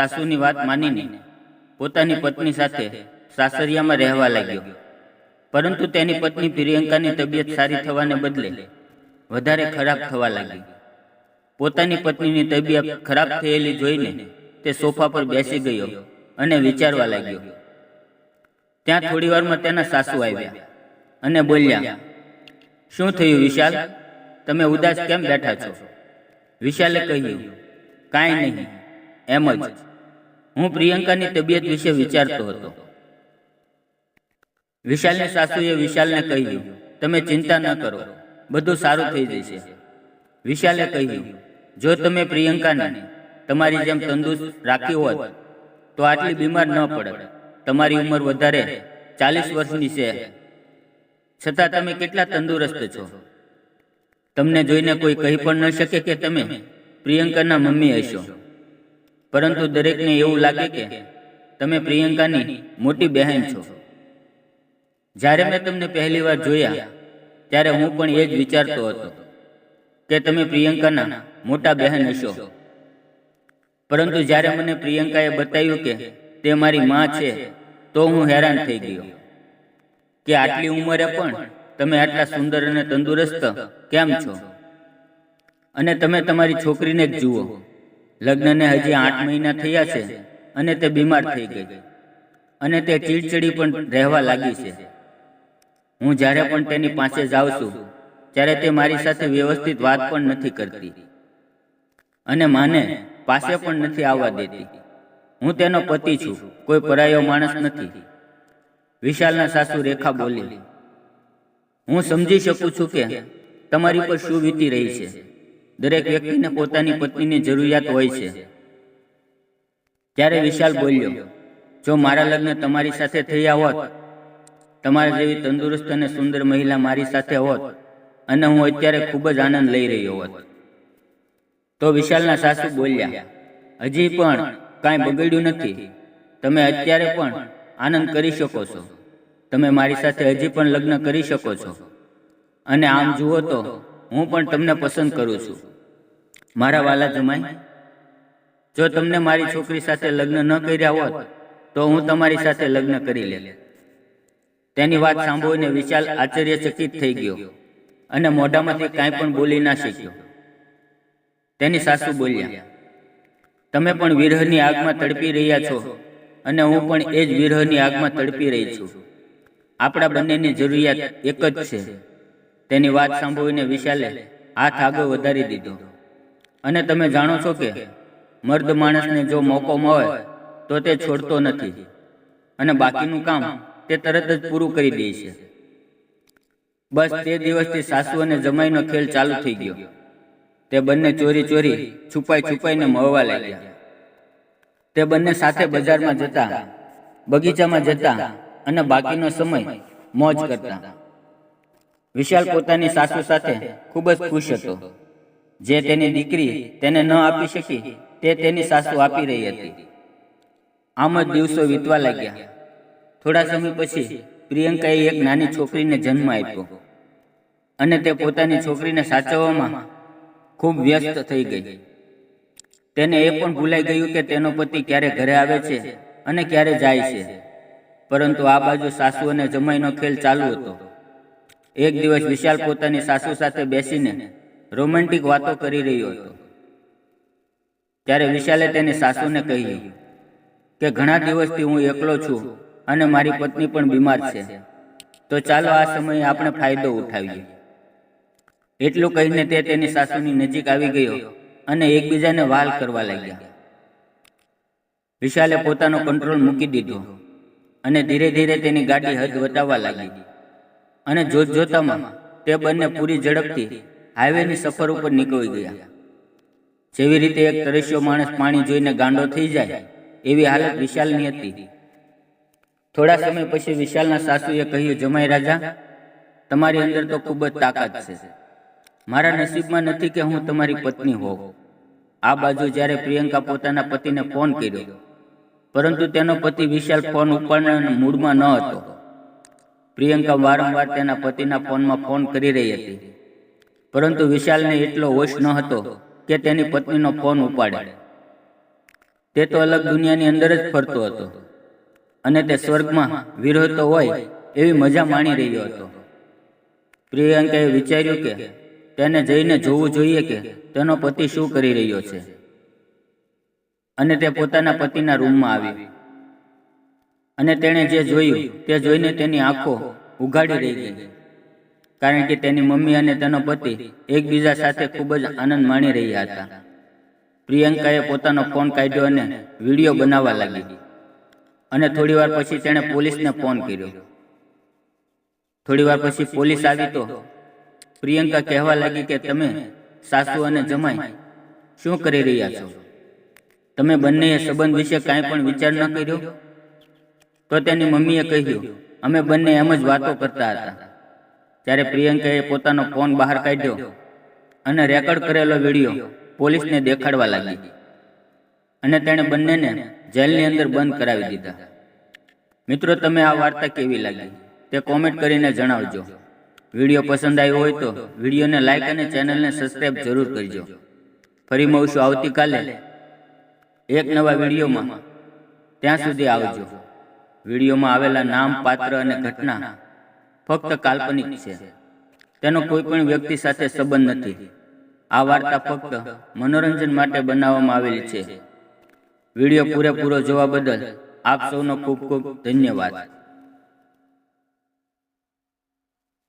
સાસુની વાત માનીને પોતાની પત્ની સાથે સાસરિયામાં રહેવા લાગ્યો, પરંતુ તેની પત્ની પ્રિયંકાની તબિયત સારી થવાને બદલે વધારે ખરાબ થવા લાગી. પોતાની પત્નીની તબિયત ખરાબ થયેલી જોઈને તે સોફા પર બેસી ગયો અને વિચારવા લાગ્યો. ત્યાં થોડીવારમાં તેના સાસુ આવ્યા અને બોલ્યા, શું થયું વિશાલ, તમે ઉદાસ કેમ બેઠા છો? વિશાલે કહ્યું, કાંઈ નહીં, એમ જ. હું પ્રિયંકાની તબિયત વિશે વિચારતો હતો. વિશાલની સાસુએ વિશાલને કહ્યું, તમે ચિંતા ન કરો, બધું સારું થઈ જશે. વિશાલે કહ્યું, જો તમે પ્રિયંકાને તમારી જેમ તંદુરસ્ત રાખી હોત તો આટલી બીમાર ન પડત. તમારી ઉંમર વધારે 40 વર્ષની છે, છતાં તમે કેટલા તંદુરસ્ત છો. તમને જોઈને કોઈ કહી પણ ન શકે કે તમે પ્રિયંકાના મમ્મી હશો, પરંતુ દરેકને એવું લાગે કે તમે પ્રિયંકાની મોટી બહેન છો. જ્યારે મેં તમને પહેલી વાર જોયા ત્યારે હું પણ એ જ વિચારતો હતો કે તમે પ્રિયંકાના મોટા બહેન હશો, પરંતુ જ્યારે મને પ્રિયંકાએ બતાવ્યું કે તે મારી માં છે તો હું હેરાન થઈ ગયો કે આટલી ઉંમરે પણ તમે આટલા સુંદર અને તંદુરસ્ત કેમ છો? અને તમે તમારી છોકરીને જ જુઓ, લગ્નને હજી 8 મહિના થયા છે અને તે બીમાર થઈ ગઈ અને તે ચીડચીડી પણ રહેવા લાગી છે. હું જ્યારે પણ તેની પાસે જાઉં છું ત્યારે તે મારી સાથે વ્યવસ્થિત વાત પણ નથી કરતી અને માને પાસે પણ નથી આવવા દેતી. હું તેનો પતિ છું, કોઈ પરાયો માણસ નથી. વિશાલના સાસુ રેખા બોલી, હું સમજી શકું છું કે તમારી પર શું વીતી રહી છે. દરેક વ્યક્તિને પોતાની પત્નીની જરૂરિયાત હોય છે. ત્યારે વિશાલ બોલ્યો, જો મારા લગ્ન તમારી સાથે થયા હોત, તમારા જેવી તંદુરસ્ત અને સુંદર મહિલા મારી સાથે હોત અને હું અત્યારે ખૂબ જ આનંદ લઈ રહ્યો હોત. તો વિશાલના સાસુ બોલ્યા, હજી પણ કાંઈ બગડ્યું નથી. તમે અત્યારે પણ આનંદ કરી શકો છો. તમે મારી સાથે હજી પણ લગ્ન કરી શકો છો. અને આમ જુઓ તો હું પણ તમને પસંદ કરું છું. મારા વાલા જમાઈ, જો તમને મારી છોકરી સાથે લગ્ન ન કર્યા હોત તો હું તમારી સાથે લગ્ન કરી લે. તેની વાત સાંભળીને વિશાલ આશ્ચર્યચકિત થઈ ગયો અને મોઢામાંથી કાંઈ પણ બોલી ના શક્યો. તેની સાસુ બોલ્યા, તમે પણ વિરહની આગમાં તડપી રહ્યા છો અને હું પણ એ જ વિરહની આગમાં તડપી રહી છું. આપણા બંનેની જરૂરિયાત એક જ છે. તેની વાત સાંભળીને વિશાલે હાથ આગળ વધારી દીધો. અને તમે જાણો છો કે મર્દ માણસને જો મોકો મળે તો તે છોડતો નથી અને બાકીનું કામ તે તરત જ પૂરું કરી દે છે. બસ તે દિવસથી સાસુ અને જમાઈનો ખેલ ચાલુ થઈ ગયો. તે બંને ચોરી ચોરી છુપાઈને મળવા લાગ્યા. તે બંને સાથે બજારમાં જતા, બગીચામાં જતા અને બાકીનો સમય મોજ કરતા. વિશાલ પોતાની સાસુ સાથે ખૂબ જ ખુશ હતો. જે તેની દીકરી તેને ન આપી શકી તે તેની સાસુ આપી રહી હતી. આમ જ દિવસો વીતવા લાગ્યા. થોડા સમય પછી પ્રિયંકાએ એક નાની છોકરીને જન્મ આપ્યો અને તે પોતાની છોકરીને સાચવવામાં ખૂબ વ્યસ્ત થઈ ગઈ. તેને એ પણ ભૂલાઈ ગયું કે તેનો પતિ ક્યારે ઘરે આવે છે અને ક્યારે જાય છે. પરંતુ આ બાજુ સાસુ અને જમાઈનો ખેલ ચાલુ હતો. એક દિવસ વિશાલ પોતાની સાસુ સાથે બેસીને રોમેન્ટિક વાતો કરી રહ્યો હતો. ત્યારે વિશાલે તેની સાસુને કહ્યું કે ઘણા દિવસથી હું એકલો છું અને મારી પત્ની પણ બીમાર છે, તો ચાલો આ સમયે આપણે ફાયદો ઉઠાવીએ. એટલું કહીને તે તેની સાસુની નજીક આવી ગયો અને એકબીજાને વહાલ કરવા લાગ્યા. વિશાલે પોતાનો કંટ્રોલ મૂકી દીધો અને ધીરે ધીરે તેની ગાડી હદ વટાવવા લાગી. અને જોતજોતામાં તે બંને પૂરી ઝડપથી હાઈવેની સફર ઉપર નીકળી ગયા. જેવી રીતે એક તરસ્યો માણસ પાણી જોઈને ગાંડો થઈ જાય એવી હાલત વિશાલની હતી. થોડા સમય પછી વિશાલના સાસુએ કહ્યું, જમાઈ રાજા, તમારી અંદર તો ખૂબ જ તાકાત છે. મારા નસીબમાં નથી કે હું તમારી પત્ની હોઉં. આ બાજુ જ્યારે પ્રિયંકા પોતાના પતિને ફોન કર્યો, પરંતુ તેનો પતિ વિશાલ ફોન ઉપાડવાના મૂડમાં ન હતો. પ્રિયંકા વારંવાર તેના પતિના ફોનમાં ફોન કરી રહી હતી, પરંતુ વિશાલને એટલો હોશ ન હતો કે તેની પત્નીનો ફોન ઉપાડે. તે તો અલગ દુનિયાની અંદર જ ફરતો હતો અને તે સ્વર્ગમાં વિરહતો હોય એવી મજા માણી રહ્યો હતો. પ્રિયંકાએ વિચાર્યું કે તેને જઈને જોવું જોઈએ કે તેનો પતિ શું કરી રહ્યો છે, અને તે પોતાના પતિના રૂમમાં આવી અને તેણે જે જોયું તે જોઈને તેની આંખો ઉઘાડી રહી ગઈ, કારણ કે તેની મમ્મી અને તેનો પતિ એકબીજા સાથે ખૂબ જ આનંદ માણી રહ્યા હતા. પ્રિયંકાએ પોતાનો ફોન કાઢ્યો અને વિડીયો બનાવવા લાગી અને થોડીવાર પછી તેણે પોલીસને ફોન કર્યો. થોડીવાર પછી પોલીસ આવી તો પ્રિયંકા કહેવા લાગી કે તમે સાસુ અને જમાઈ શું કરી રહ્યા છો? તમે બંનેએ સંબંધ વિશે કાંઈ પણ વિચાર ન કર્યો? તો તેની મમ્મીએ કહ્યું, અમે બંને એમ જ વાતો કરતા હતા. ત્યારે પ્રિયંકાએ પોતાનો ફોન બહાર કાઢ્યો અને રેકોર્ડ કરેલો વિડીયો પોલીસને દેખાડવા લાગી અને તેણે બંનેને જેલની અંદર બંધ કરાવી દીધા. મિત્રો, તમે આ વાર્તા કેવી લાગી તે કોમેન્ટ કરીને જણાવજો. વિડીયો પસંદ આવ્યો હોય તો વિડીયોને લાઈક અને ચેનલને સબસ્ક્રાઈબ જરૂર કરજો. ફરી મળશું આવતીકાલે એક નવા વિડીયોમાં. ત્યાં સુધી આવજો. વિડીયોમાં આવેલા નામ, પાત્ર અને ઘટના ફક્ત કાલ્પનિક છે. તેનો કોઈ પણ વ્યક્તિ સાથે સંબંધ નથી. આ વાર્તા ફક્ત મનોરંજન માટે બનાવવામાં આવેલી છે. વિડીયો પૂરેપૂરો જોવા બદલ આપ સૌનો ખૂબ ખૂબ ધન્યવાદ.